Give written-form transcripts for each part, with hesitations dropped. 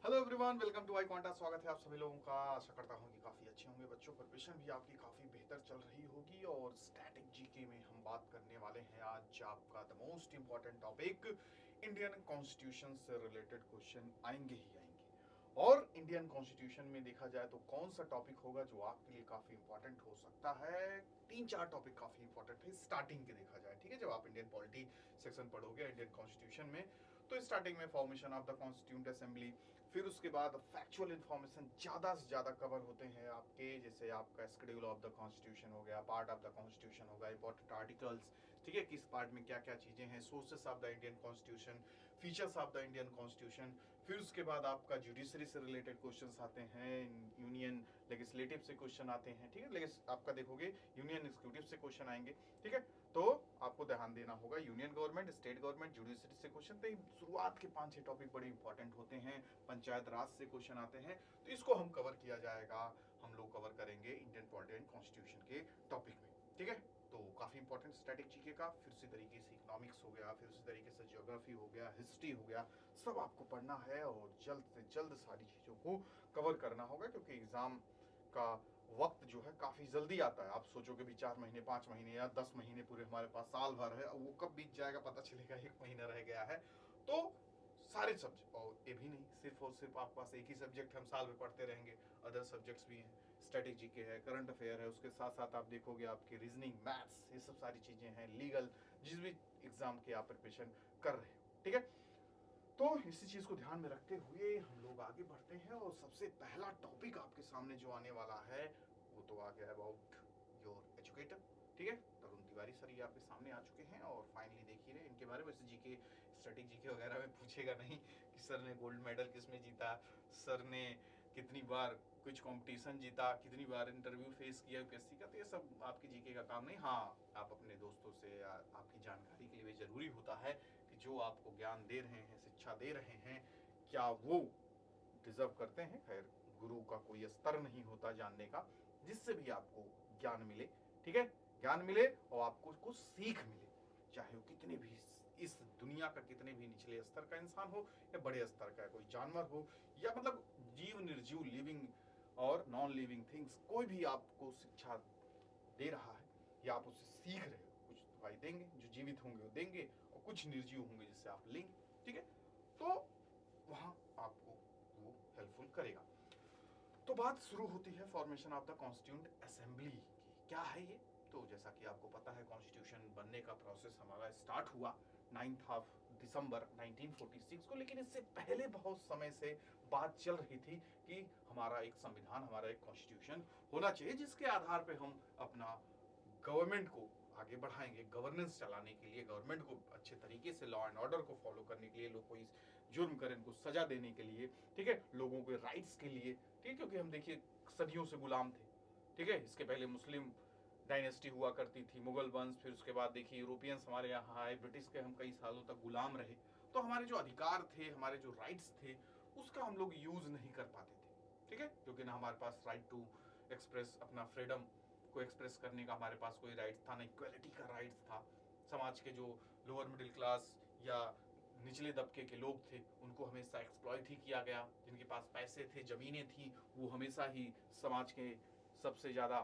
Hello everyone, welcome to iQuanta. स्वागत है आप सभी लोगों का। आशा करता हूँ कि काफ़ी अच्छे होंगे बच्चों। प्रिपरेशन भी आपकी काफ़ी बेहतर चल रही होगी। और स्टैटिक जीके में हम बात करने वाले हैं आज आपका the most important topic, Indian constitution से रिलेटेड क्वेश्चन आएंगे ही आएंगे। और इंडियन कॉन्स्टिट्यूशन में देखा जाए तो कौन सा टॉपिक होगा जो आपके लिए काफ़ी इंपॉर्टेंट हो सकता है। तीन चार टॉपिक काफ़ी इंपॉर्टेंट है स्टार्टिंग के देखा जाए, ठीक है। जब आप इंडियन पॉलिटी सेक्शन पढ़ोगे इंडियन कॉन्स्टिट्यूशन में, तो स्टार्टिंग में formation of the constituent assembly, फिर उसके बाद फैक्चुअल इन्फॉर्मेशन ज़्यादा से ज़्यादा कवर होते हैं आपके, जैसे आपका शेड्यूल ऑफ द कॉन्स्टिट्यूशन हो गया, पार्ट ऑफ द कॉन्स्टिट्यूशन हो गया, इंपॉर्टेंट आर्टिकल्स, ठीक है, किस पार्ट में क्या क्या चीज़ें हैं, sources of the Indian constitution, features of the Indian constitution. फिर उसके बाद आपका जुडिशरी से रिलेटेड क्वेश्चंस आते हैं, यूनियन लेजिस्लेटिव से क्वेश्चन आते हैं, ठीक है। लेकिन आपका देखोगे यूनियन एग्जीक्यूटिव से क्वेश्चन आएंगे, ठीक है। तो आपको ध्यान देना होगा union government, state government, judiciary से क्वेश्चन। तो शुरुआत के 5-6 टॉपिक बड़े इंपॉर्टेंट होते हैं। पंचायत राज से क्वेश्चन आते हैं, तो इसको हम कवर किया जाएगा। हम लोग कवर करेंगे इंडियन पॉलिटी एंड कॉन्स्टिट्यूशन के टॉपिक में, ठीक है। तो काफी इंपॉर्टेंट स्टैटिक जीके का, फिर उसी तरीके से इकोनॉमिक्स हो गया, फिर उसी तरीके से ज्योग्राफी हो गया, हिस्ट्री हो गया, सब आपको पढ़ना है और जल्द से जल्द सारी चीजों को कवर करना होगा, क्योंकि एग्जाम का वक्त जो है काफी जल्दी आता है। आप सोचोगे भी 4 महीने, 5 महीने या 10 महीने पूरे हमारे पास साल भर है, वो कब बीत जाएगा पता चलेगा 1 महीना रह गया है। तो सारे सब्जेक्ट, और ये भी नहीं सिर्फ और सिर्फ आपके पास एक ही सब्जेक्ट हम साल में पढ़ते रहेंगे, अदर सब्जेक्ट्स भी हैं, स्टैटिक जीके है, करंट अफेयर है, उसके साथ साथ आप देखोगे आपके रीजनिंग, मैथ्स, ये सब सारी चीजें हैं, लीगल, जिस भी एग्जाम की आप प्रिपरेशन कर रहे हो, ठीक है। तो इसी चीज को ध्यान में रखते हुए हम लोग आगे बढ़ते हैं, और सबसे पहला टॉपिक आपके सामने जो आने वाला है वो तो आ गया अबाउट योर एजुकेटर, ठीक है। तरुण तिवारी सर ये आपके सामने आ चुके हैं, और फाइनली देख ही रहे इनके बारे में। जीके, स्टैटिक जीके वगैरह में पूछेगा नहीं कि सर ने गोल्ड मेडल किस में जीता, सर ने कितनी बार कुछ कंपटीशन जीता, कितनी बार इंटरव्यू फेस किया यूपीएससी का। तो ये सब आपकी जीके का काम नहीं। हाँ, आप अपने दोस्तों से या आपकी जानकारी के लिए भी जरूरी होता है कि जो आपको ज्ञान दे रहे हैं, शिक्षा दे रहे हैं, क्या वो डिजर्व करते हैं। खैर, गुरु का कोई स्तर नहीं होता जानने का, जिससे भी आपको ज्ञान मिले, ठीक है, ज्ञान मिले और आपको कुछ सीख मिले, चाहे वो कितने भी इस दुनिया का कितने भी निचले स्तर का इंसान हो या बड़े स्तर का कोई जानवर हो, या मतलब जीव निर्जीव, लिविंग और नॉन लिविंग थिंग्स, कोई भी आपको शिक्षा दे रहा है या आप उससे सीख रहे हो। कुछ दवाई देंगे, जो जीवित होंगे वो देंगे, और कुछ निर्जीव होंगे जिससे आप लेंगे, ठीक है। तो वहां आपको वो हेल्पफुल करेगा। तो बात शुरू होती है formation of the constituent assembly की। क्या है ये? तो जैसा कि आपको पता है, कॉन्स्टिट्यूशन बनने का प्रोसेस हमारा स्टार्ट हुआ 9 ऑफ दिसंबर 1946 को। लेकिन इससे पहले बहुत समय से बात चल रही थी कि हमारा एक संविधान, हमारा एक कॉन्स्टिट्यूशन होना चाहिए, जिसके आधार पर हम अपना गवर्नमेंट को आगे बढ़ाएंगे, गवर्नेंस चलाने के लिए, गवर्नमेंट को अच्छे तरीके से लॉ एंड ऑर्डर को फॉलो करने के लिए, लोग कोई जुर्म करें उनको सजा देने के लिए, ठीक है, लोगों के राइट्स के लिए, ठीक है। क्योंकि हम देखिए सदियों से गुलाम थे, ठीक है। इसके पहले मुस्लिम डायनेस्टी हुआ करती थी, मुगल वंश, फिर उसके बाद देखिए यूरोपियंस हमारे यहाँ आए, ब्रिटिश के हम कई सालों तक गुलाम रहे। तो हमारे जो अधिकार थे, हमारे जो राइट्स थे, उसका हम लोग यूज नहीं कर पाते थे, ठीक है। क्योंकि ना हमारे पास राइट टू एक्सप्रेस अपना फ्रीडम को एक्सप्रेस करने का हमारे पास कोई राइट्स था, ना इक्वलिटी का राइट्स था। समाज के जो लोअर मिडिल क्लास या निचले तबके के लोग थे, उनको हमेशा एक्सप्लॉइट ही किया गया। जिनके पास पैसे थे, जमीनें थी, वो हमेशा ही समाज के सबसे ज्यादा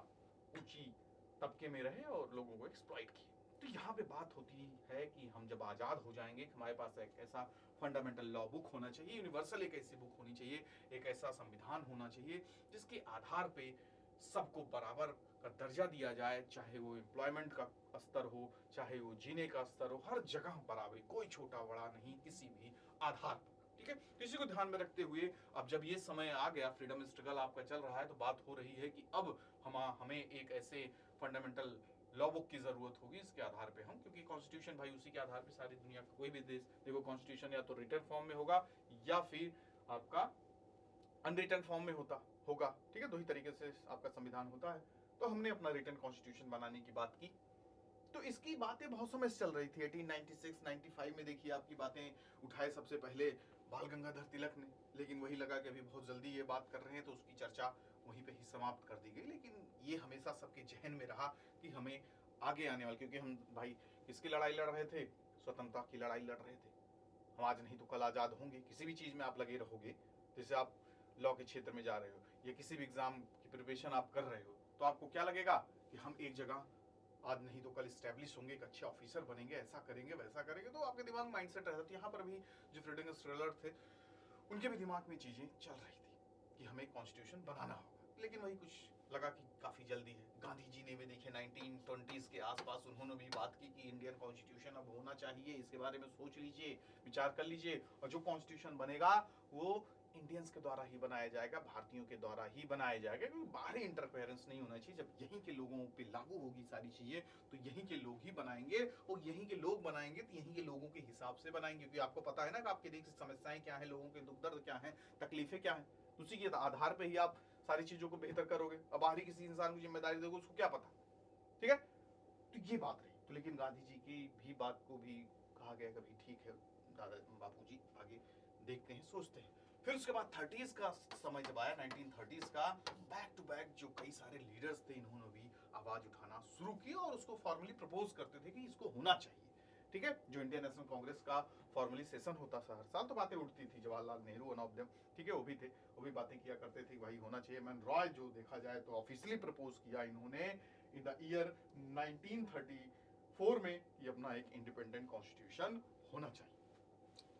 ऊंची तबके में रहे और लोगों को एक्सप्लॉइट किए। तो यहाँ पे बात होती है कि हम जब आजाद हो जाएंगे, हमारे पास एक ऐसा फंडामेंटल लॉ बुक होना चाहिए, यूनिवर्सल एक ऐसी बुक होनी चाहिए, एक ऐसा संविधान होना चाहिए जिसके आधार पे सबको बराबर का दर्जा दिया जाए, चाहे वो एम्प्लॉयमेंट का स्तर हो, चाहे वो जीने का स्तर हो, हर जगह बराबरी, कोई छोटा बड़ा नहीं, किसी भी आधार पर, ठीक है। इसी को ध्यान में रखते हुए अब जब ये समय आ गया, फ्रीडम स्ट्रगल आपका चल रहा है, तो बात हो रही है कि अब हमें एक ऐसे फंडामेंटल लॉ बुक की जरूरत होगी, इसके आधार पे हम, क्योंकि कॉन्स्टिट्यूशन भाई उसी के आधार पे सारी दुनिया का कोई भी देश देखो, कॉन्स्टिट्यूशन या तो रिटर्न फॉर्म में होगा या फिर आपका अनरिटन फॉर्म में होगा, ठीक है। दो ही तरीके से आपका संविधान होता है। तो हमने अपना रिटर्न कॉन्स्टिट्यूशन बनाने की बात की। तो इसकी बातें बहुत समय से चल रही थी। 1896 95 में देखिए आपकी बातें उठाए सबसे पहले बाल गंगाधर तिलक ने, लेकिन वही लगा कि अभी बहुत जल्दी ये बात कर रहे हैं, तो उसकी चर्चा वहीं पे ही समाप्त कर दी गई। लेकिन ये हमेशा सबके जहन में रहा कि हमें आगे आने वाले, क्योंकि हम भाई किसकी लड़ाई लड़ रहे थे? स्वतंत्रता की लड़ाई लड़ रहे थे। हम आज नहीं तो कल आजाद होंगे। किसी भी चीज में आप लगे रहोगे, जैसे आप लॉ के क्षेत्र में जा रहे हो या किसी भी एग्जाम की प्रिपरेशन आप कर रहे हो, तो आपको क्या लगेगा कि हम एक जगह आज नहीं तो कल स्टैब्लिश होंगे, एक अच्छे ऑफिसर बनेंगे, ऐसा करेंगे वैसा करेंगे, तो आपके दिमाग में माइंडसेट रहता था। यहाँ पर भी जो फ्रीडम स्ट्रगलर थे उनके भी दिमाग में चीजें चल रही थी कि हमें कॉन्स्टिट्यूशन बनाना होगा, लेकिन वही कुछ लगा कि काफी जल्दी है। गांधी जी ने भी देखिए 1920s के आसपास उन्होंने भी बात की कि इंडियन कॉन्स्टिट्यूशन अब होना चाहिए, इसके बारे में सोच लीजिए, विचार कर लीजिए, और जो कॉन्स्टिट्यूशन बनेगा वो इंडियंस के द्वारा ही बनाया जाएगा, भारतीयों के द्वारा ही बनाया जाएगा, क्योंकि बाहरी इंटरफेरेंस नहीं होना चाहिए। जब यहीं के लोगों पे लागू होगी सारी चीजें तो यहीं के लोग ही बनाएंगे, और यहीं के लोग बनाएंगे तो यहीं के लोगों के हिसाब से बनाएंगे, क्योंकि आपको पता है ना कि आपके देश की समस्याएं क्या है, लोगों के दुख दर्द क्या है, तकलीफें क्या है, उसी के आधार पर ही आप सारी चीजों को बेहतर करोगे। अब बाहरी किसी इंसान को जिम्मेदारी दोगे, उसको क्या पता, ठीक है। तो ये बात रही। तो लेकिन गांधी जी की भी बात को भी कहा गया कभी ठीक है दादा बापू जी, आगे देखते हैं, सोचते हैं। फिर उसके बाद 30s का समय जब आया, 1930s का, बैक टू बैक जो कई सारे लीडर्स थे इन्होंने भी आवाज उठाना शुरू की और उसको फॉर्मली प्रपोज करते थे कि इसको होना चाहिए, ठीक है। जो इंडियन नेशनल कांग्रेस का फॉर्मली सेशन होता था हर साल, तो बातें उठती थी। Jawaharlal Nehru one of them, ठीक है, वो भी थे, वो भी बातें किया करते थे भाई होना चाहिए। मैन रॉय जो देखा जाए तो ऑफिशियली प्रपोज किया इन्होंने इन द ईयर 1934 में ये अपना एक इंडिपेंडेंट कॉन्स्टिट्यूशन होना चाहिए।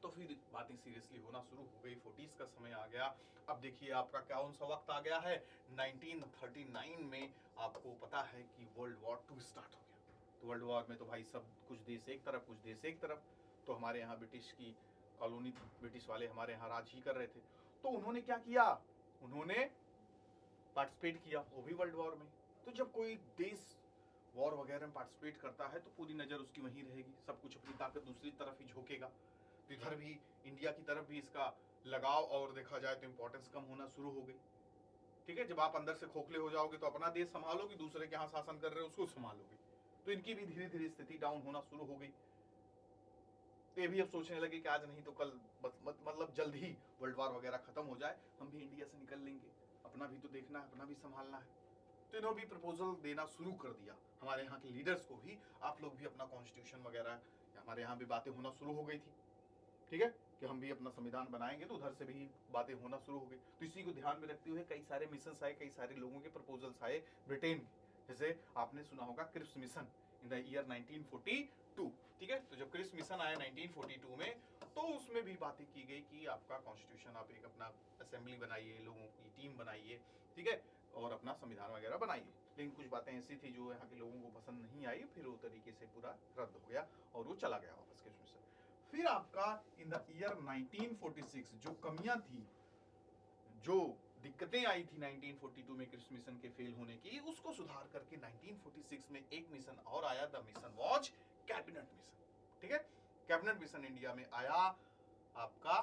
तो फिर बातें सीरियसली होना शुरू हो गई। 40s का समय आ गया। अब देखिए आपका कौन सा वक्त आ गया है, 1939 में आपको पता है कि वर्ल्ड वॉर 2 स्टार्ट हो गया। तो वर्ल्ड वॉर में तो भाई सब कुछ देश एक तरफ, कुछ देश एक तरफ। तो हमारे यहाँ ब्रिटिश की कॉलोनी थी, ब्रिटिश वाले हमारे यहाँ राज ही कर रहे थे। तो उन्होंने क्या किया, उन्होंने पार्टिसिपेट किया वो भी वर्ल्ड वॉर में। तो जब कोई देश वॉर वगैरह में पार्टिसिपेट करता है तो पूरी नजर उसकी वहीं रहेगी, सब कुछ अपनी ताकत दूसरी तरफ ही झोंकेगा। तो इधर भी इंडिया की तरफ भी इसका लगाव और देखा जाए तो इंपॉर्टेंस कम होना शुरू हो गई, ठीक है। जब आप अंदर से खोखले हो जाओगे तो अपना देश संभालोगे, दूसरे के यहाँ शासन कर रहे हो उसको संभालोगे, तो इनकी भी धीरे धीरे स्थिति डाउन होना शुरू हो गई। तो ये भी अब सोचने लगे कि आज नहीं तो कल मतलब जल्द ही वर्ल्ड वॉर वगैरह खत्म हो जाए, हम भी इंडिया से निकल लेंगे, अपना भी तो देखना है, अपना भी संभालना है। तो इन्होंने भी प्रपोजल देना शुरू कर दिया हमारे यहाँ के लीडर्स को भी, आप लोग भी अपना कॉन्स्टिट्यूशन वगैरह, हमारे यहाँ भी बातें होना शुरू हो गई थी, ठीक है, कि हम भी अपना संविधान बनाएंगे। तो उधर से भी बातें होना शुरू हो गई। तो इसी को ध्यान में रखते हुए कई सारे मिशन आए, कई सारे लोगों के प्रपोजल्स आए ब्रिटेन के, जैसे आपने सुना होगा Cripps mission in the year 1942, ठीक है। तो जब क्रिप्स मिशन आया 1942 में, तो उसमें भी बातें की गई कि आपका कॉन्स्टिट्यूशन, आप एक अपना असेंबली बनाइए, लोगों की टीम बनाइए, ठीक है, और अपना संविधान वगैरह बनाइए। लेकिन कुछ बातें ऐसी थी जो यहाँ के लोगों को पसंद नहीं आई, फिर वो तरीके से पूरा रद्द हो गया और वो चला गया वापस क्रिप्स मिशन। फिर आपका इन द ईयर 1946 जो कमियां थी, जो दिक्कतें आई थी 1942 में क्रिप्स मिशन के फेल होने की, उसको सुधार करके 1946 में एक मिशन और आया, the mission was cabinet mission, ठीक है। कैबिनेट मिशन इंडिया में आया आपका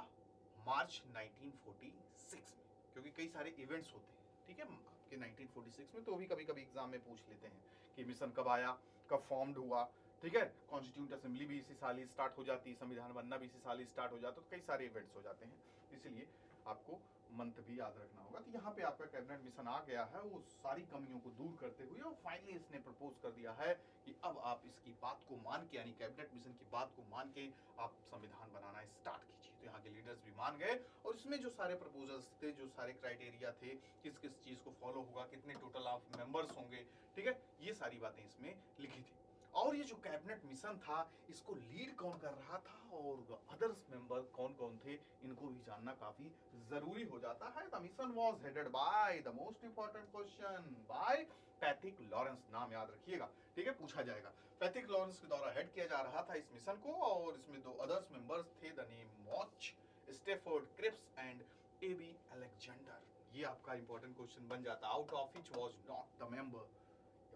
मार्च 1946 में, क्योंकि कई सारे इवेंट्स होते हैं, ठीक है, आपके 1946 में। तो भी कभी कभी एग्जाम में पूछ लेते हैं कि मिशन कब आया, कब फॉर्म्ड हुआ, ठीक है। कॉन्स्टिट्यूंट असेंबली भी इसी साल ही स्टार्ट हो जाती है, संविधान बनना भी इसी साल ही स्टार्ट हो जाता है, तो कई सारे इवेंट्स हो जाते हैं, इसलिए आपको मंथ भी याद रखना होगा। तो यहाँ पे आपका कैबिनेट मिशन आ गया है, वो सारी कमियों को दूर करते हुए, और फाइनली इसने प्रपोज कर दिया है कि अब आप इसकी बात को मान के, यानी कैबिनेट मिशन की बात को मान के आप संविधान बनाना स्टार्ट कीजिए। तो यहाँ के लीडर्स भी मान गए, और इसमें जो सारे प्रपोजल्स थे, जो सारे क्राइटेरिया थे, किस किस चीज को फॉलो होगा, कितने टोटल ऑफ मेंबर्स होंगे, ठीक है, ये सारी बातें इसमें लिखी थी। और ये जो कैबिनेट मिशन था, इसको लीड कौन कर रहा था और अदर्स मेंबर कौन कौन थे, इनको भी जानना काफी जरूरी हो जाता है। The mission was headed by, the most important question, by Pethick Lawrence, नाम याद रखिएगा, ठीक है, पूछा जाएगा। पैथिक लॉरेंस के द्वारा हेड किया जा रहा था इस मिशन को, और इसमें दो अदर्स मेंबर्स थे, the name much, Stafford Cripps and AB Alexander. ये आपका इंपॉर्टेंट क्वेश्चन बन जाता, out of which was not the member,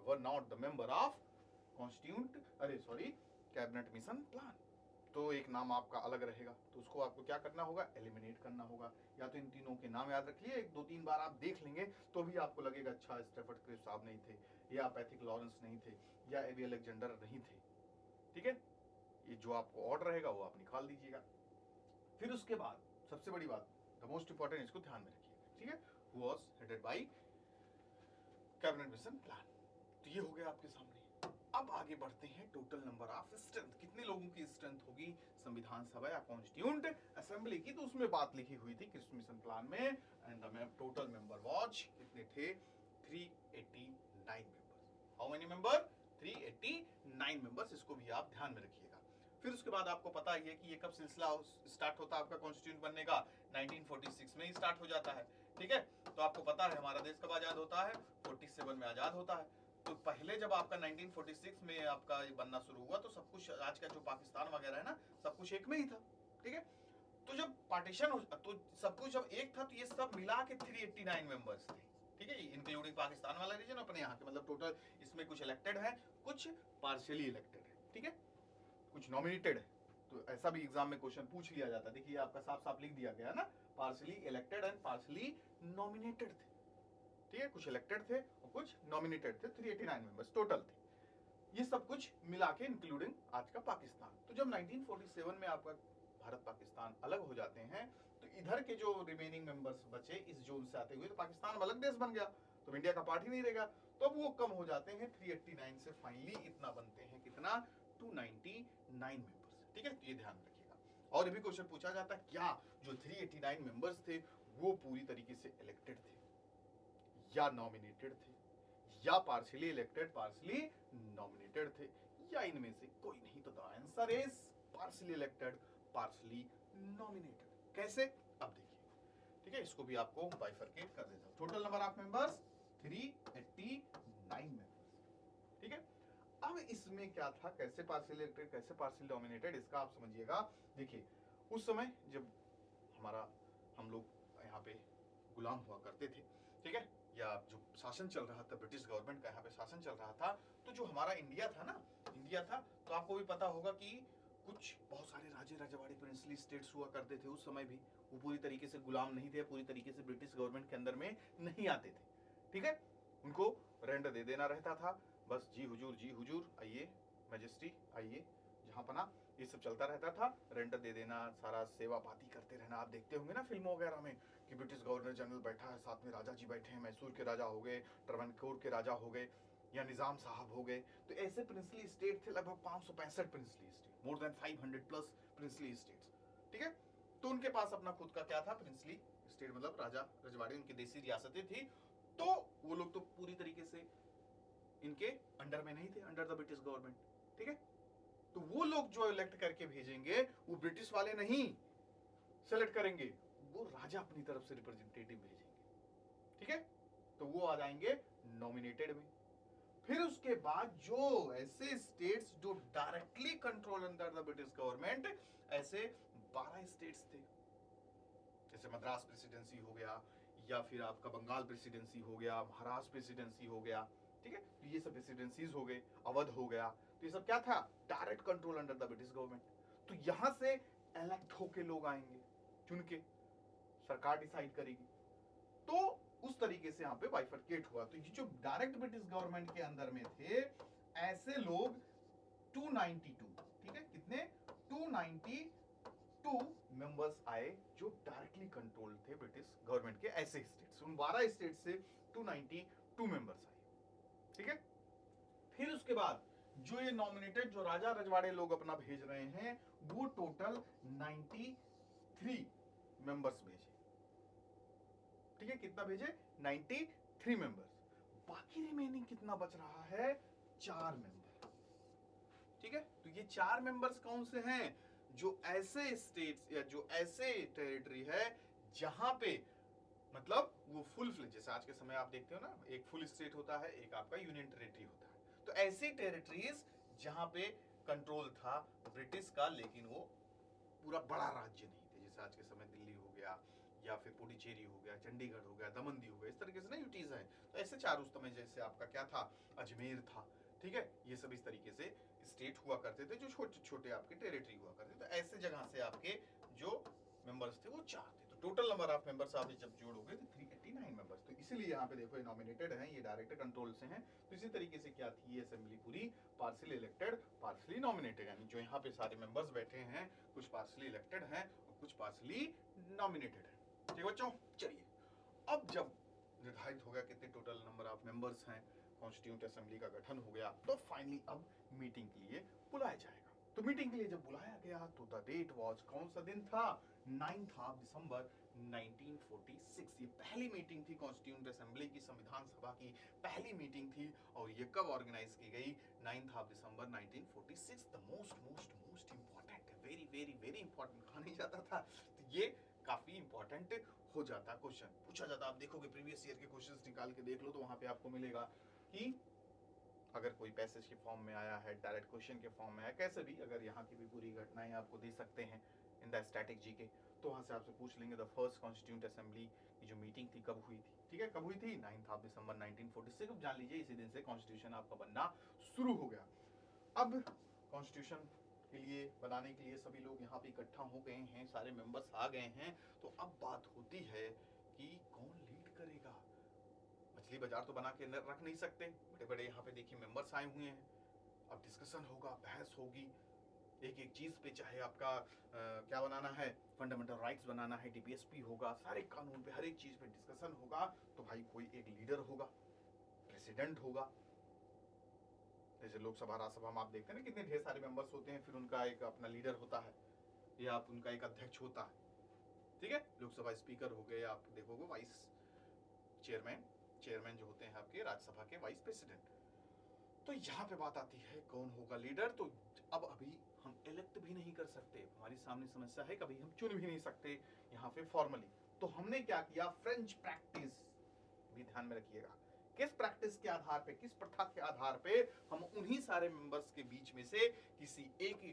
were not the member of constituent, cabinet mission plan. तो एक नाम आपका अलग रहेगा, तो उसको आपको क्या करना होगा, एलिमिनेट करना होगा। या तो इन तीनों के नाम याद रखिए, एक दो तीन बार आप देख लेंगे तो भी आपको लगेगा अच्छा स्टेफर्ड क्रिप्स साहब नहीं थे, या पैथिक लॉरेंस नहीं थे, या एबी अलेक्जेंडर नहीं थे, ठीक है। ये जो आपको ऑर्डर रहेगा वो आप निकाल दीजिएगा। फिर उसके बाद सबसे बड़ी बात, द मोस्ट इंपॉर्टेंट, इसको ध्यान में रखिएगा, ठीक है, who was headed bye cabinet mission plan. तो ये हो गया आपके सामने। अब आगे बढ़ते हैं टोटल नंबर ऑफ स्ट्रेंथ, कितने लोगों की स्ट्रेंथ होगी संविधान सभा या कॉन्स्टिट्यूंट असेंबली की, तो उसमें बात लिखी हुई थी क्रिप्स मिशन प्लान में, and the total member watch कितने थे 389 members. How many member 389 members, इसको भी आप ध्यान में रखिएगा। फिर उसके बाद आपको पता ही है कि ये कब सिलसिला स्टार्ट होता है आपका कॉन्स्टिट्यूंट बनने का, 1946 में ही स्टार्ट हो जाता है। ठीक है, तो आपको पता है हमारा देश कब आजाद होता है, 47 में आजाद होता है। तो पहले जब आपका 1946 में आपका ये बनना शुरू हुआ तो सब कुछ आज का जो पाकिस्तान वगैरह है ना, सब कुछ एक में ही था। ठीक है, तो जब पार्टीशन हो तो सब कुछ जब एक था तो ये सब मिला के 389 मेंबर्स थे। ठीक है, इंक्लूडिंग पाकिस्तान वाला रीजन अपने यहाँ के, मतलब टोटल इसमें कुछ इलेक्टेड है, कुछ पार्शियली इलेक्टेड है। ठीक है, कुछ नॉमिनेटेड है, तो ऐसा भी एग्जाम में क्वेश्चन पूछ लिया जाता है। देखिए आपका साफ साफ लिख दिया गया ना, partially elected and partially nominated थे। ठीक है, कुछ इलेक्टेड थे और कुछ नॉमिनेटेड थे, 389 मेंबर्स टोटल थे। ये सब कुछ मिला के इंक्लूडिंग आज का पाकिस्तान। तो जब 1947 में आपका भारत पाकिस्तान अलग हो जाते हैं तो इधर के जो रिमेनिंग मेंबर्स बचे इस जोन से आते हुए, तो पाकिस्तान अलग देश बन गया, तो इंडिया का पार्ट ही नहीं रहेगा, तो अब वो कम हो जाते हैं 389 से, फाइनली इतना बनते हैं कितना 299 मेंबर्स। ठीक है, तो ये ध्यान रखिएगा। और भी क्वेश्चन पूछा जाता है क्या जो 389 मेंबर्स थे वो पूरी तरीके से इलेक्टेड थे या नॉमिनेटेड थे या पार्शियली इलेक्टेड पार्शियली नॉमिनेटेड थे या इनमें से कोई नहीं, तो the answer is partially elected partially nominated. कैसे, अब देखिए। ठीक है, इसको भी आपको बाइफरकेट कर देता हूं। Total number of members 389 members. ठीक है, अब इसमें क्या था, कैसे पार्शियली इलेक्टेड कैसे पार्शियली नॉमिनेटेड, इसका आप समझिएगा। देखिए उस समय जब हम लोग यहाँ पे गुलाम हुआ करते थे, ठीक है, या जो शासन चल रहा था, ब्रिटिश गवर्नमेंट का यहाँ पे शासन चल रहा था, तो जो हमारा इंडिया था ना, इंडिया था, तो आपको भी पता होगा कि कुछ बहुत सारे राजे रजवाड़े प्रिंसली स्टेट्स हुआ करते थे उस समय भी। वो पूरी तरीके से गुलाम नहीं थे, पूरी तरीके से ब्रिटिश गवर्नमेंट के अंदर में नहीं आते थे। ठीक है, उनको रेंट दे देना रहता था, बस जी हुजूर आइए, मैजेस्टी आइए, जहां पना, ये सब चलता रहता था। रेंट दे देना, सारा सेवा पाती करते रहना। आप देखते होंगे ना फिल्मों वगैरह में कि ब्रिटिश गवर्नर जनरल बैठा है, साथ में राजा जी बैठे हैं, मैसूर के राजा हो गए, ट्रवनकोर के राजा हो गए, या निजाम साहब हो गए। तो ऐसे प्रिंसली स्टेट थे, लगभग 565 princely state, more than 500 plus princely states. ठीक है, तो उनके पास अपना खुद का क्या था, प्रिंसली स्टेट, मतलब राजा रजवाड़े, उनकी देसी रियासतें थी। तो वो लोग तो पूरी तरीके से इनके अंडर में नहीं थे, अंडर द ब्रिटिश गवर्नमेंट। ठीक है, तो वो लोग जो इलेक्ट करके भेजेंगे वो ब्रिटिश वाले नहीं सेलेक्ट करेंगे, वो राजा अपनी तरफ से रिप्रेजेंटेटिव भेजेंगे। ठीक है, तो वो आ जाएंगे नॉमिनेटेड में। फिर उसके बाद जो ऐसे स्टेट्स जो directly control under the British government, ऐसे 12 स्टेट्स थे, जैसे मद्रास प्रेसिडेंसी हो गया, या फिर आपका बंगाल प्रेसिडेंसी हो गया, महाराष्ट्र प्रेसिडेंसी हो गया। ठीक है, तो ये सब प्रेसिडेंसीज हो गए, अवध हो गया, तो ये सब क्या था, direct control under the British government. तो यहां से इलेक्ट होके लोग आएंगे, चुन के सरकार डिसाइड करेगी। तो उस तरीके से यहाँ पे बाइफरकेट हुआ। तो ये जो डायरेक्ट ब्रिटिश गवर्नमेंट के अंदर में थे, ऐसे लोग 292, ठीक है, कितने 292 मेंबर्स आए जो डायरेक्टली कंट्रोल थे ब्रिटिश गवर्नमेंट के। ऐसे स्टेट्स, उन 12 स्टेट से 292 मेंबर्स आए। ठीक है, फिर उसके बाद जो ये नॉमिनेटेड जो राजा रजवाड़े लोग अपना भेज रहे हैं, वो टोटल 93 मेंबर्स भेजे। ठीक है, कितना भेजे 93 मेंबर्स। बाकी रिमेनिंग कितना बच रहा है, 4 मेंबर। ठीक है, तो ये 4 मेंबर्स कौन से हैं, जो ऐसे स्टेट्स या जो ऐसे टेरिटरी है जहां पे मतलब वो फुल फ्लेज, जैसे आज के समय आप देखते हो ना, एक फुल स्टेट होता है, एक आपका यूनियन टेरिटरी होता है। तो ऐसी टेरिटरीज जहां पे कंट्रोल था ब्रिटिश का, लेकिन वो पूरा बड़ा राज्य नहीं थे, जैसे आज के समय दिल्ली हो गया, या फिर पुडुचेरी हो गया, चंडीगढ़ हो गया, दमन दीव हो गया, इस तरीके से ना यूटीज हैं। तो ऐसे 4 उस समय, जैसे आपका क्या था, अजमेर था। ठीक है, ये सब इस तरीके से स्टेट हुआ करते थे, जो छोटे छोटे आपके टेरिटरी हुआ करते थे। तो ऐसे जगह से आपके जो मेंबर्स थे वो 4 थे। तो टोटल नंबर ऑफ मेंबर्स आप जब जोड़ोगे तो 389 मेंबर्स। तो इसीलिए यहाँ पे देखो ये नॉमिनेटेड हैं, ये डायरेक्ट कंट्रोल से हैं। तो इसी तरीके से क्या थी ये असेंबली पूरी, पार्शियली इलेक्टेड पार्शियली नॉमिनेटेड, यानी जो यहाँ पे सारे मेंबर्स बैठे हैं, कुछ पार्शियली इलेक्टेड हैं और कुछ पार्शियली नॉमिनेटेड हैं। ठीक है बच्चों, चलिए अब जब निर्धारित हो गया कितने टोटल नंबर ऑफ मेंबर्स हैं, कॉन्स्टिट्यूंट असेंबली का गठन हो गया तो फाइनली अब मीटिंग के लिए बुलाया जाएगा। तो मीटिंग के लिए जब बुलाया गया तो द डेट वाज, कौन सा दिन था, 9th ऑफ दिसंबर 1946। ये पहली मीटिंग थी कॉन्स्टिट्यूंट असेंबली की, संविधान सभा की पहली मीटिंग थी। और ये कब ऑर्गेनाइज की गई, 9th of December 1946। The most most most important, very very very important, कहा नहीं जाता था, तो ये काफी इंपॉर्टेंट हो जाता, क्वेश्चन पूछा जाता। आप देखोगे प्रीवियस ईयर के क्वेश्चंस निकाल के देख लो तो वहां पे आपको मिलेगा कि अगर कोई पैसेज के फॉर्म में आया है, डायरेक्ट क्वेश्चन के फॉर्म में आया, कैसे भी, अगर यहाँ की भी पूरी घटनाएं आपको दे सकते हैं इन द स्टैटिक जीके, तो वहां से आपसे पूछ लेंगे द फर्स्ट कॉन्स्टिट्यूंट असेंबली की जो मीटिंग थी कब हुई थी। ठीक है, कब हुई थी, 9th ऑफ दिसंबर 1946। अब जान लीजिए इसी दिन से कॉन्स्टिट्यूशन आपका बनना शुरू हो गया। अब कॉन्स्टिट्यूशन के लिए बनाने के लिए सभी लोग यहाँ पे इकट्ठा हो गए हैं, सारे मेंबर्स आ गए हैं। तो अब बात होती है कि कौन लीड करेगा। मछली बाजार तो बना के रख नहीं सकते, बड़े बड़े यहाँ पे देखिए मेंबर्स आए हुए हैं। अब डिस्कशन होगा, बहस होगी, एक एक चीज पे, चाहे आपका क्या बनाना है, फंडामेंटल राइट्स बनाना है, डीपीएसपी होगा, सारे कानून पे हर एक चीज पे डिस्कशन होगा। तो भाई कोई एक लीडर होगा, प्रेसिडेंट होगा। जैसे लोकसभा राज्यसभा में आप देखते हैं ना कितने ढेर सारे मेंबर्स होते हैं, फिर उनका एक अपना लीडर होता है या आप उनका एक अध्यक्ष होता है। ठीक है, लोकसभा स्पीकर हो गए, आप देखोगे वाइस चेयरमैन, चेयरमैन जो होते हैं आपके राज्यसभा के वाइस प्रेसिडेंट। तो यहाँ पे बात आती है कौन होगा लीडर। तो अब अभी हम इलेक्ट भी नहीं कर सकते, हमारी सामने समस्या है, कभी हम चुन भी नहीं सकते यहाँ पे फॉर्मली। तो हमने क्या किया, फ्रेंच प्रैक्टिस भी ध्यान में रखिएगा, किस प्रैक्टिस के आधार पे, किस प्रथा के आधार पे हम उन्हीं सारे मेंबर्स के बीच में से किसी एक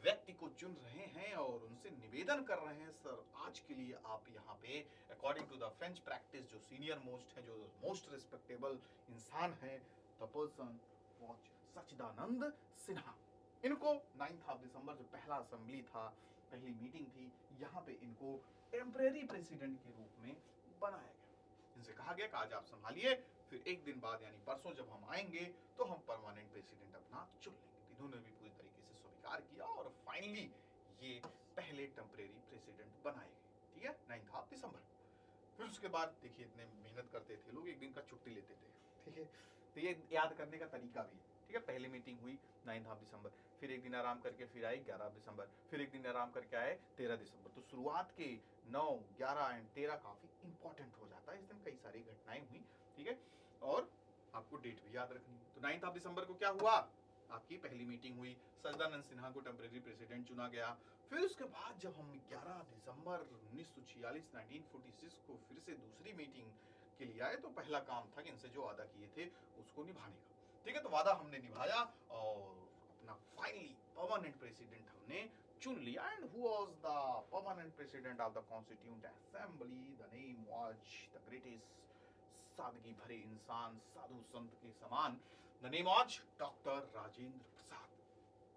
व्यक्ति को चुन रहे हैं और उनसे निवेदन कर रहे हैं, सर आज के लिए आप यहाँ पे according to the French practice, जो सीनियर मोस्ट है, जो मोस्ट रिस्पेक्टेबल इंसान है, the person was Sachchidananda Sinha. इनको 9th ऑफ दिसंबर जो पहला असेंबली था, पहली मीटिंग थी, यहाँ पे इनको टेम्परेरी प्रेसिडेंट के रूप में बनाया गया। इनसे कहा गया कि आज आप संभालिए, फिर एक दिन बाद यानी परसों जब हम आएंगे तो हम परमानेंट प्रेसिडेंट अपना चुन लेंगे। इन्होंने भी पूरी तरीके से स्वीकार किया और फाइनली ये पहले टेम्परेरी प्रेसिडेंट बनाए गए। ठीक है, 9th ऑफ दिसंबर। फिर उसके बाद देखिए इतने मेहनत करते थे लोग, एक दिन का छुट्टी लेते थे। ठीक है, तो ये याद करने का तरीका भी है। ठीक है, पहली मीटिंग हुई 9th ऑफ दिसंबर, फिर एक दिन आराम करके फिर आए 11 दिसंबर, फिर एक दिन आराम करके आए 13 दिसंबर। तो शुरुआत के 9, 11 एंड 13 काफी इंपॉर्टेंट हो जाता है। इस दिन कई सारी घटनाएं हुई। ठीक है, और आपको डेट भी याद रखनी है। तो 9th ऑफ दिसंबर को क्या हुआ, आपकी पहली मीटिंग हुई, सच्चिदानंद सिन्हा को टेम्परेरी प्रेसिडेंट चुना गया। फिर उसके बाद जब हम 11 दिसंबर 1946 1946 को फिर से दूसरी मीटिंग के लिए आए तो पहला काम था कि इनसे जो वादा किए थे उसको निभाने का। ठीक है, तो वादा हमने निभाया और अपना फाइनली परमानेंट प्रेसिडेंट हमने चुन लिया। And who was the permanent president of the constituent assembly, the name was the greatest, सादगी भरे इंसान, साधु संत के समान, the name was doctor Rajendra Prasad.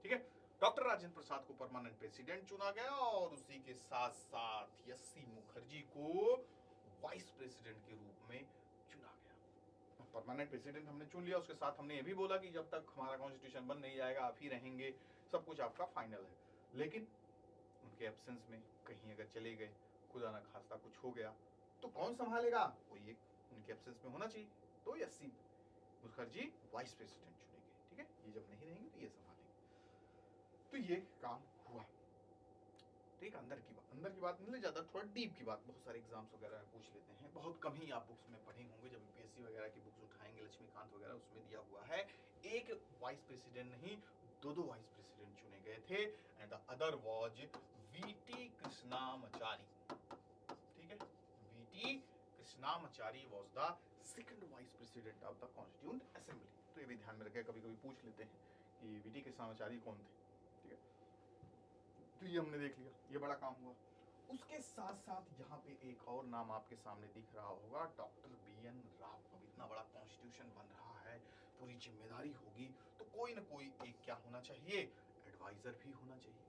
ठीक है, डॉक्टर राजेंद्र प्रसाद को परमानेंट प्रेसिडेंट चुना गया और उसी के साथ साथ एस.सी. मुखर्जी को वाइस प्रेसिडेंट के रूप में चुना गया। परमानेंट प्रेसिडेंट हमने चुन लिया, उसके साथ हमने ये भी बोला कि जब तक हमारा कॉन्स्टिट्यूशन बन नहीं जाएगा आप ही रहेंगे, सब कुछ आपका फाइनल है। लेकिन उनके एब्सेंस में कहीं अगर चले गए, खुदा ना खास्ता कुछ हो गया, तो कौन संभालेगा, कोई एक उनके एब्सेंस में होना चाहिए। तो एस.सी. मुखर्जी वाइस प्रेसिडेंट चुने गए। ठीक है, ये जब नहीं रहेंगे तो ये संभालेंगे। तो ये काम हुआ। ठीक, अंदर की बात नहीं, ज्यादा थोड़ा डीप की बात, बहुत सारे एग्जाम्स वगैरह में पूछ लेते हैं, बहुत कम ही आप बुक्स में पढ़े होंगे। जब यूपीएससी वगैरह की बुक्स उठाएंगे, लक्ष्मीकांत वगैरह, उसमें दिया हुआ है एक वाइस प्रेसिडेंट नहीं, दो वाइस प्रेसिडेंट चुने गए थे। And the other was VT Krishnamachari. ठीक है, VT Krishnamachari was the second vice president of the constituent assembly. तो ये भी ध्यान में रखें, कभी कभी पूछ लेते हैं कि वीटी कृष्णामाचारी कौन थे। ठीक है, तो ये हमने देख लिया, ये बड़ा काम हुआ। उसके साथ साथ यहाँ पे एक और नाम आपके सामने दिख रहा होगा, डॉक्टर बी.एन. राव। अब इतना बड़ा कॉन्स्टिट्यूशन बन रहा है, पूरी जिम्मेदारी होगी, तो कोई ना कोई एक क्या होना चाहिए, एडवाइजर भी होना चाहिए,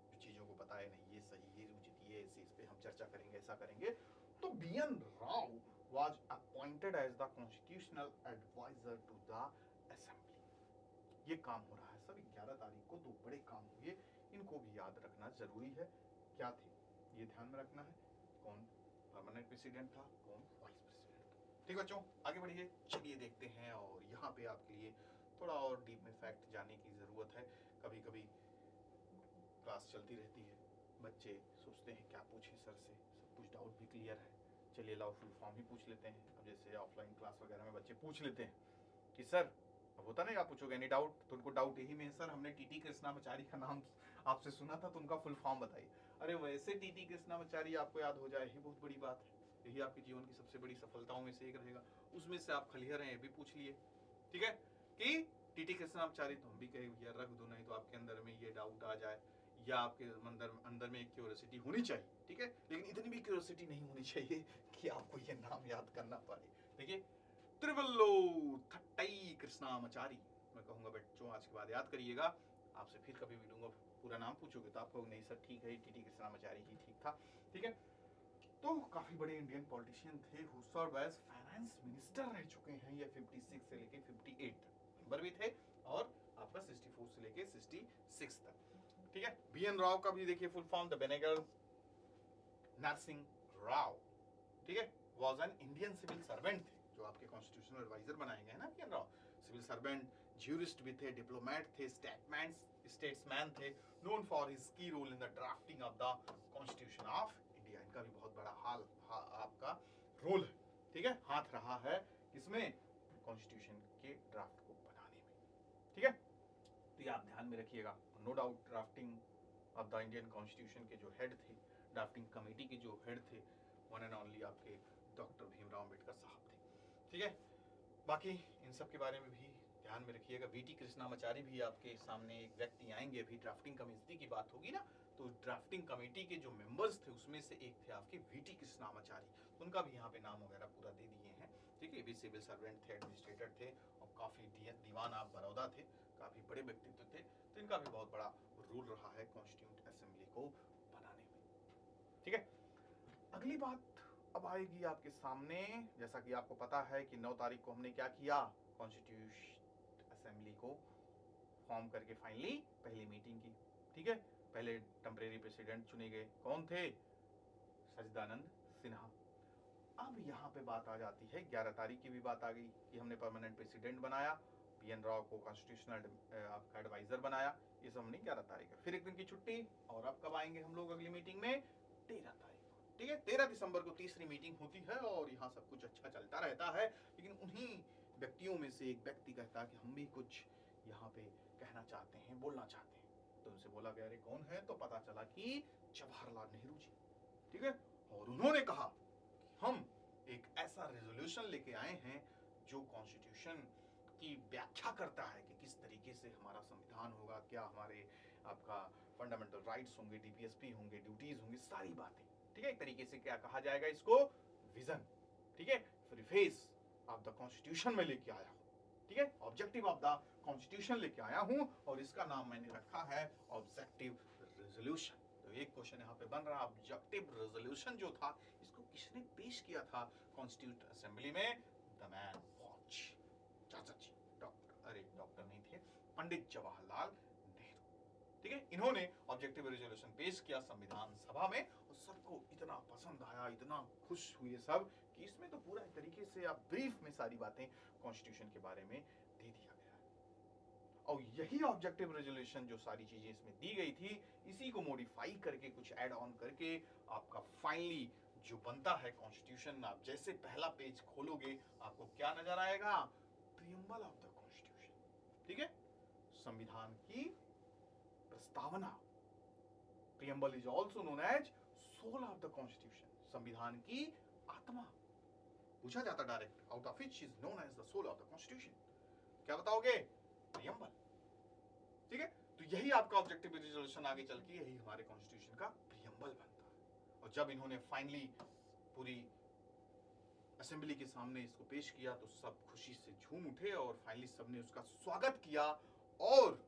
जो चीजों को बताए, नहीं ये सही, ये उचित, ये इस पे हम चर्चा करेंगे, ऐसा करेंगे। तो BN. Rao was appointed as the constitutional advisor to the assembly। ये काम हो रहा है सर 11 तारीख को, दो बड़े काम हुए, इनको भी याद रखना जरूरी है। क्या थे ये ध्यान में रखना है, कौन परमानेंट प्रेसिडेंट था, कौन वाइस प्रेसिडेंट था। ठीक बच्चों, आगे बढ़िए, चलिए देखते हैं। और यहाँ पे आपके लिए थोड़ा और डीप में फैक्ट जानने की ज़रूरत है। कभी कभी क्लास चलती रहती है, बच्चे सोचते हैं क्या पूछें सर से, सब कुछ डाउट भी क्लियर है, चलिए लाओ फुल फॉर्म ही पूछ लेते हैं। अब जैसे ऑफलाइन क्लास वगैरह में बच्चे पूछ लेते हैं कि सर, अब होता नहीं आप पूछोगे एनी डाउट, तो उनको डाउट यही में है सर हमने टीटी कृष्णामाचारी का नाम आपसे सुना था तो उनका फुल फॉर्म बताइए। अरे वैसे टीटी कृष्णामाचारी आपको याद हो जाए ही बहुत बड़ी बात है, यही आपके जीवन की सबसे बड़ी सफलताओं में से एक रहेगा। उसमें से आप खलिहर हैं ये भी पूछ लिए, ठीक है, कि टीटी कृष्णामाचारी, तो हम भी कहे भैया रख दो, नहीं तो आपके अंदर में ये डाउट आ जाए, या आपके अंदर में एक क्यूरियोसिटी होनी चाहिए, ठीक है, लेकिन इतनी भी क्यूरियोसिटी नहीं होनी चाहिए कि आपको ये नाम याद करना पड़े। देखिए, त्रिवल्लो थट्टई कृष्णामाचारी, मैं कहूंगा बच्चों आज के बाद याद करिएगा, आपसे फिर कभी भी लूंगा पूरा नाम पूछोगे तो आपको नहीं सर ठीक है टीटी कृष्णामाचारी ही ठीक था, ठीक है। तो काफी बड़े इंडियन पॉलिटिशियन थे, who serve as finance minister रह चुके हैं ये 56 से लेके 58 तक मेंबर भी थे, और आपका 64 से लेके 66 तक, ठीक है। बीएन राव का भी देखिए full form, the Benegal Narasimha Rao, ठीक है, was an Indian civil servant थे, जो आपके कॉन्स्टिट्यूशनल एडवाइजर बनाए गए ना BN Rao, civil servant, jurist भी थे, डिप्लोमेट थे, स्टेट्समैन थे, known for his key role in the drafting of the constitution of India. इनका भी बहुत बड़ा आपका रोल है, ठीक है, हाथ रहा है किसमें, कॉन्स्टिट्यूशन के ड्राफ्ट को बनाने में, ठीक है। तो ये आप ध्यान में रखिएगा। No doubt drafting of the Indian constitution के जो हेड थे, ड्राफ्टिंग कमेटी के जो हेड थे, वन एंड ओनली आपके डॉक्टर भीमराव अम्बेडकर साहब थे, ठीक है। बाकी इन सब के बारे में भी ध्यान में रखिएगा। वीटी कृष्णामाचारी भी आपके सामने एक व्यक्ति आएंगे, अभी ड्राफ्टिंग कमेटी की बात होगी ना, तो ड्राफ्टिंग कमेटी के जो मेंबर्स थे उसमें से एक थे आपके वीटी कृष्णामाचारी, उनका भी यहाँ पे नाम वगैरह पूरा दे दिए हैं, ठीक है। ये भी सिविल सर्वेंट थे, एडमिनिस्ट्रेटर थे, और काफी दीवान ऑफ बड़ौदा थे, काफी बड़े व्यक्तित्व थे, तो इनका भी बहुत बड़ा रोल रहा है कॉन्स्टिट्यूंट असेंबली को बनाने में, ठीक है। अगली बात अब आएगी आपके सामने, जैसा कि आपको पता है कि 9 तारीख को हमने क्या किया, कॉन्स्टिट्यूशन असेंबली को फॉर्म करके फाइनली पहली मीटिंग की, ठीक है। पहले टेम्परेरी प्रेसिडेंट चुने गए, कौन थे, सच्चिदानंद सिन्हा। अब यहाँ पे बात आ जाती है, 11 तारीख की भी बात आ गई कि हमने परमानेंट प्रेसिडेंट बनाया, बीएन राव को कॉन्स्टिट्यूशनल आपका एडवाइजर बनाया, ये सब हमने 11 तारीख है। फिर एक दिन की छुट्टी, और अब कब आएंगे हम लोग अगली मीटिंग में, 13 तारीख को, ठीक है। 13 दिसंबर को तीसरी मीटिंग होती है, और यहाँ सब कुछ अच्छा चलता रहता है, लेकिन उन्हीं व्यक्तियों में से एक व्यक्ति कहता है कि हम भी कुछ यहाँ पे कहना चाहते हैं, बोलना चाहते हैं। तो उनसे बोला गया अरे कौन है, तो पता चला कि जवाहरलाल नेहरू जी, ठीक है। और उन्होंने कहा कि हम एक ऐसा रेजोल्यूशन लेके आए हैं जो कॉन्स्टिट्यूशन की व्याख्या करता है कि किस तरीके से हमारा संविधान होगा, क्या हमारे आपका फंडामेंटल राइट्स होंगे, डीपीएसपी होंगे, ड्यूटीज होंगे, सारी बातें, ठीक है। एक तरीके से क्या कहा जाएगा इसको, विजन, ठीक है, प्रीफेस ऑफ द कॉन्स्टिट्यूशन में लेके आया हूं, ठीक है, ऑब्जेक्टिव ऑफ द कॉन्स्टिट्यूशन लेके आया हूं, और इसका नाम मैंने रखा है ऑब्जेक्टिव रेजोल्यूशन। तो एक क्वेश्चन यहाँ पे बन रहा, ऑब्जेक्टिव रेजोल्यूशन जो था, इसको किसने पेश किया था कॉन्स्टिट्यूट असेंबली में, द मैन वॉच, चाचा जी, डॉक्टर, अरे डॉक्टर नहीं थे, पंडित जवाहरलाल नेहरू, ठीक है। इन्होंने ऑब्जेक्टिव रेजोल्यूशन पेश किया संविधान सभा में, और सबको इतना पसंद आया, इतना खुश हुए सब, कि इसमें तो पूरा तरीके से आप ब्रीफ में सारी बातें कॉन्स्टिट्यूशन के बारे में दे दिया गया है। और यही ऑब्जेक्टिव रेजोल्यूशन जो सारी चीजें इसमें दी गई थी, इसी को मॉडिफाई करके कुछ ऐड ऑन करके आपका फाइनली जो बनता है कॉन्स्टिट्यूशन, आप जैसे पहला पेज खोलोगे आपको क्या नजर आएगा, प्रीएम्बल ऑफ द कॉन्स्टिट्यूशन, ठीक है, संविधान की प्रस्तावना। Preamble is also known as soul of the constitution, संविधान की आत्मा। पूछा जाता direct, out of which is known as the soul of the constitution, क्या बताओगे, प्रीएम्बल, ठीक है। तो यही आपका ऑब्जेक्टिव रेजोल्यूशन आगे चल के यही हमारे कॉन्स्टिट्यूशन का प्रीएम्बल बनता है। और जब इन्होंने फाइनली पूरी असेंबली के सामने इसको पेश किया तो सब खुशी से झूम उठे, और फाइनली सबने उसका स्वागत किया। और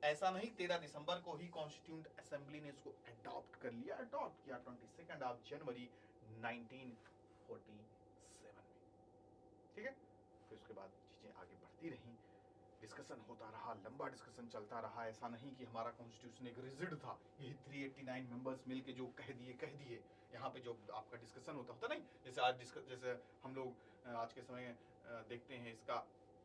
ऐसा नहीं, 13 दिसंबर को ही कॉन्स्टिट्यूंट असेंबली ने इसको अडॉप्ट कर लिया, अडॉप्ट किया 22 जनवरी 1947 में, ठीक है। फिर उसके बाद चीजें आगे बढ़ती रहीं, डिस्कशन होता रहा, लंबा डिस्कशन चलता रहा। ऐसा नहीं कि हमारा कॉन्स्टिट्यूशन एक रिजिड था, यही 389 मेंबर्स मिलके जो कह दिए। यहाँ पे जो आपका डिस्कशन होता नहीं, जैसे आज जैसे हम लोग आज के समय देखते हैं इसका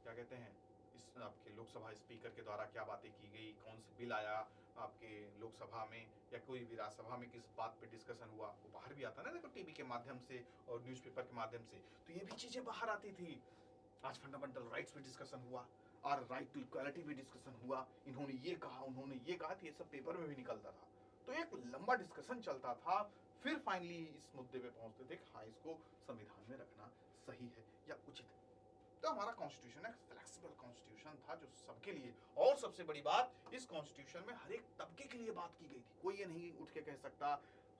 क्या कहते हैं, इस आपके लोकसभा स्पीकर के द्वारा क्या बातें की गई, कौन सा बिल आया आपके लोकसभा में या कोई भी राज्यसभा में, किस बात पे डिस्कशन हुआ, वो बाहर भी आता ना, देखो टीवी के माध्यम से और न्यूज़पेपर के माध्यम से, तो ये भी चीजें बाहर आती थी। आज फंडामेंटल राइट्स पे डिस्कशन हुआ और राइट टू इक्वालिटी पे डिस्कशन हुआ, इन्होंने ये कहा, उन्होंने ये कहा, तो ये सब पेपर में भी निकलता था। तो एक लंबा डिस्कशन चलता था, फिर फाइनली इस मुद्दे पे पहुंचते थे कि हाँ, इसको संविधान में रखना सही है या उचित है। तो हमारा कॉन्स्टिट्यूशन एक फ्लेक्सिबल कॉन्स्टिट्यूशन था जो सबके लिए, और सबसे बड़ी बात, इस कॉन्स्टिट्यूशन में हर एक तबके के लिए बात की गई थी। कोई ये नहीं उठ के कह सकता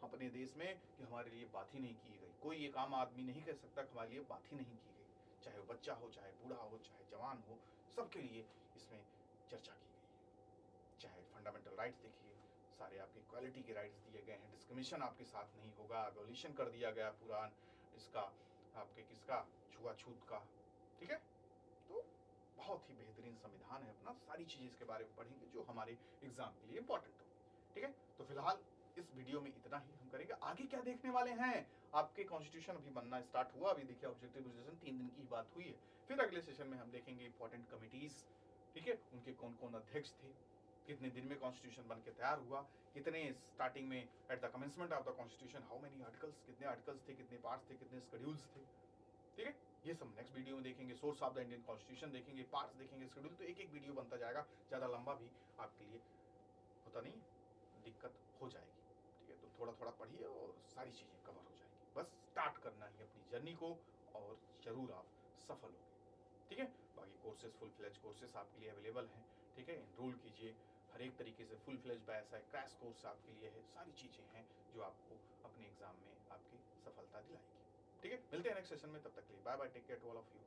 अपने देश में कि हमारे लिए बात ही नहीं की गई, कोई एक आम आदमी नहीं कह सकता कि हमारे लिए बात ही नहीं की गई, चाहे वो बच्चा हो, चाहे बूढ़ा हो, चाहे जवान हो, सबके लिए इसमें चर्चा की गई है। चाहे फंडामेंटल राइट्स देखिए, सारे आपके इक्वालिटी के राइट्स दिए गए हैं, डिस्क्रिमिनेशन आपके साथ नहीं होगा, एबोलिशन कर दिया गया पूरा इसका आपके किसका, छुआछूत का, ठीक है। तो बहुत ही बेहतरीन संविधान है अपना, सारी चीजें इसके बारे में पढ़ेंगे जो हमारे एग्जाम के लिए इंपॉर्टेंट होगी, ठीक है। तो फिलहाल इस वीडियो में इतना ही हम करेंगे। आगे क्या देखने वाले हैं, आपके कॉन्स्टिट्यूशन अभी बनना स्टार्ट हुआ, अभी देखिए ऑब्जेक्टिव सेशन 3 दिन की बात हुई है। फिर अगले सेशन में हम देखेंगे इंपॉर्टेंट कमिटीज, ठीक है, उनके कौन कौन अध्यक्ष थे, कितने दिन में कॉन्स्टिट्यूशन बन के तैयार हुआ, कितने स्टार्टिंग में at the commencement of the constitution how many articles, कितने आर्टिकल्स थे, कितने पार्ट्स थे, कितने शेड्यूल्स थे, ठीक है। ये सब नेक्स्ट वीडियो में देखेंगे। Source of the Indian constitution देखेंगे, पार्ट्स देखेंगे, शेड्यूल, तो एक एक वीडियो बनता जाएगा, ज़्यादा लंबा भी आपके लिए होता नहीं, दिक्कत हो जाएगी, ठीक है। तो थोड़ा थोड़ा पढ़िए और सारी चीज़ें कवर हो जाएगी, बस स्टार्ट करना ही अपनी जर्नी को, और ज़रूर आप सफल होंगे, ठीक है। बाकी कोर्सेज, फुल फ्लेज कोर्सेज आपके लिए अवेलेबल हैं, ठीक है, इनरोल कीजिए। हर एक तरीके से फुल फ्लेज बैच है, क्रैश कोर्स आपके लिए है, सारी चीज़ें हैं जो आपको अपने एग्जाम में आपकी सफलता दिलाएगी, ठीक है। मिलते हैं नेक्स्ट सेशन में, तब तक के लिए bye bye, take care to all of you.